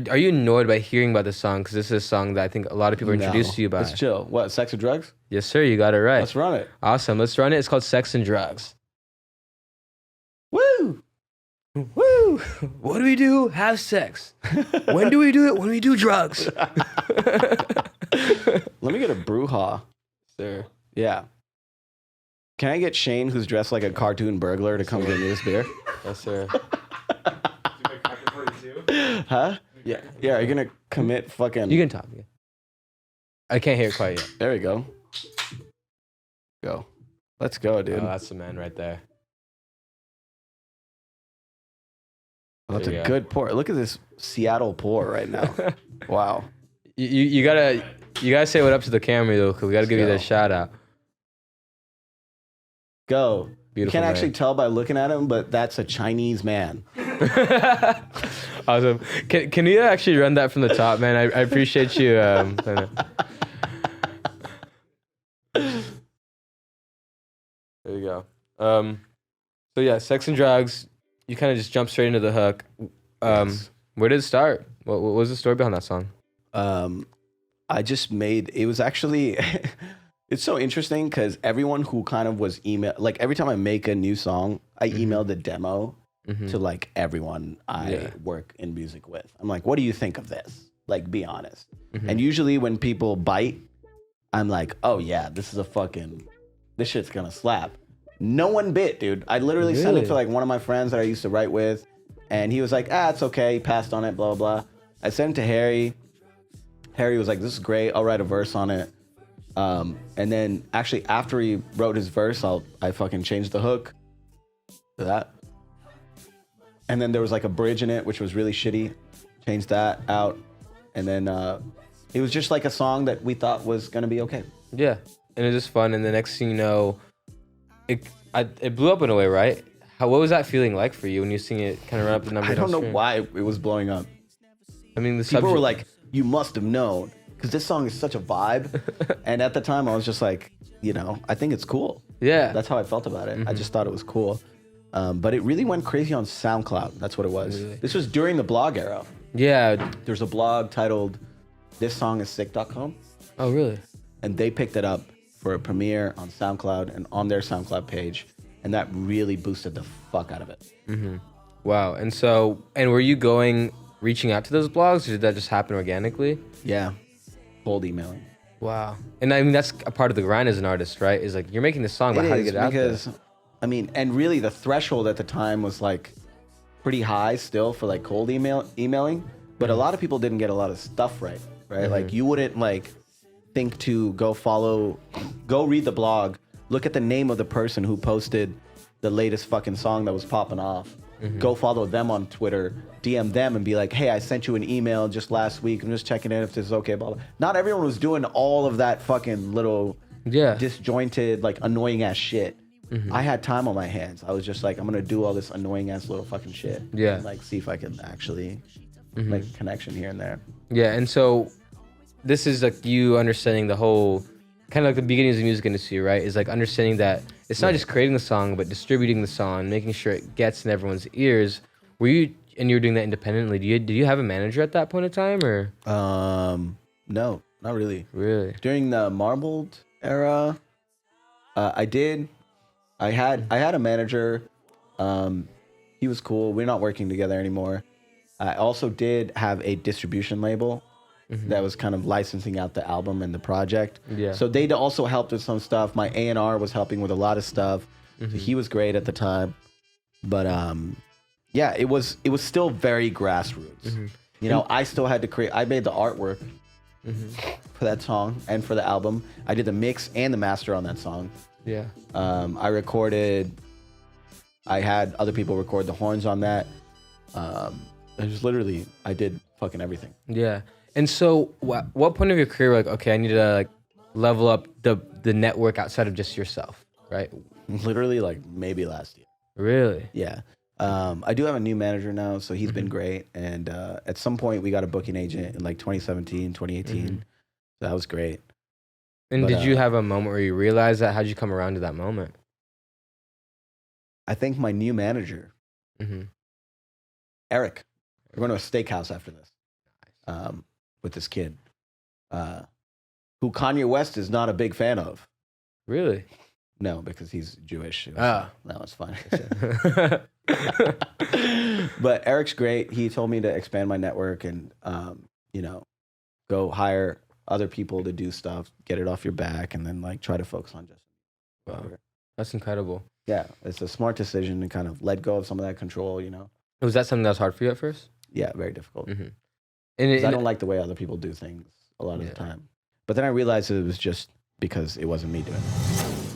are you annoyed by hearing about this song? Because this is a song that I think a lot of people are introduced to you by. Let's chill. What, Sex or Drugs? Yes, sir. You got it right. Let's run it. Awesome. Let's run it. It's called Sex and Drugs. Woo! Woo! What do we do? Have sex. When do we do it? When we do drugs. Let me get a brouhaha. Sir. Yeah. Can I get Shane, who's dressed like a cartoon burglar, to come get me this beer? Yes, sir. Huh? Yeah. Yeah, are you going to commit fucking... You can talk. Yeah. I can't hear it quite yet. There we go. Go. Let's go, dude. Oh, that's the man right there. Oh, that's a good pour. Look at this Seattle pour right now. Wow. You gotta say what up to the camera though, because we gotta give you that shout out. Go. Beautiful. You can't actually tell by looking at him, but that's a Chinese man. Awesome. Can you actually run that from the top, man? I appreciate you. There you go. So yeah, Sex and Drugs. You kind of just jump straight into the hook. Yes. Where did it start? What was the story behind that song? I just made, it was actually, it's so interesting because everyone who kind of was like every time I make a new song, I email the demo to like everyone I work in music with. I'm like, what do you think of this? Like, be honest. And usually when people bite, I'm like, oh yeah, this shit's gonna slap. No one bit, dude. I literally sent it to like one of my friends that I used to write with, and he was like, it's okay. He passed on it, blah, blah, blah. I sent it to Harry. Harry was like, this is great. I'll write a verse on it. And then actually after he wrote his verse, I fucking changed the hook to that. And then there was like a bridge in it, which was really shitty. Changed that out. And then it was just like a song that we thought was gonna be okay. Yeah, and it was just fun. And the next thing you know, it blew up in a way, right? What was that feeling like for you when you sing it kind of run up the number? I don't know why it was blowing up. I mean, people were like, you must have known, because this song is such a vibe. And at the time, I was just like, I think it's cool. Yeah. That's how I felt about it. I just thought it was cool. But it really went crazy on SoundCloud. That's what it was. Really? This was during the blog era. Yeah. There's a blog titled thissongissick.com. Oh, really? And they picked it up for a premiere on SoundCloud and on their SoundCloud page. And that really boosted the fuck out of it. Wow. And were you reaching out to those blogs, or did that just happen organically? Yeah. Cold emailing. Wow. And I mean, that's a part of the grind as an artist, right? Is like, you're making this song, but how do you get it out there? I mean, and really the threshold at the time was like pretty high still for like cold emailing, but a lot of people didn't get a lot of stuff right? Like you wouldn't like think to go read the blog, look at the name of the person who posted the latest fucking song that was popping off. Go follow them on Twitter, DM them and be like, hey, I sent you an email just last week. I'm just checking in if this is okay, blah, blah. Not everyone was doing all of that fucking little disjointed, like annoying ass shit. I had time on my hands. I was just like, I'm going to do all this annoying ass little fucking shit. Yeah. And like see if I can actually make a connection here and there. Yeah. And so this is like you understanding the whole, kind of like the beginnings of the music industry, right? Is like understanding that it's not just creating the song, but distributing the song, making sure it gets in everyone's ears. You were doing that independently. Did you have a manager at that point in time, or? No, not really. Really? During the Marbled era, I did. I had a manager. He was cool. We're not working together anymore. I also did have a distribution label that was kind of licensing out the album and the project. Yeah. So they also helped with some stuff. My A&R was helping with a lot of stuff. So he was great at the time. But yeah, it was still very grassroots. I still had to create. I made the artwork for that song and for the album. I did the mix and the master on that song. Yeah. I had other people record the horns on that. I did fucking everything. Yeah. And so what point of your career, like, okay, I need to like level up the network outside of just yourself, right? Literally like maybe last year. Really? Yeah. I do have a new manager now, so he's been great. And at some point we got a booking agent in like 2017, 2018. So that was great. And did you have a moment where you realized that? How'd you come around to that moment? I think my new manager, Eric. We're going to a steakhouse after this. with this kid, who Kanye West is not a big fan of. Really? No, because he's Jewish. Ah. That was fun. But Eric's great. He told me to expand my network and, you know, go hire other people to do stuff, get it off your back, and then like try to focus on just. Wow. That's incredible. Yeah, it's a smart decision to kind of let go of some of that control, you know. Was that something that was hard for you at first? Yeah, very difficult. Mm-hmm. And I don't like the way other people do things a lot of the time. But then I realized it was just because it wasn't me doing it.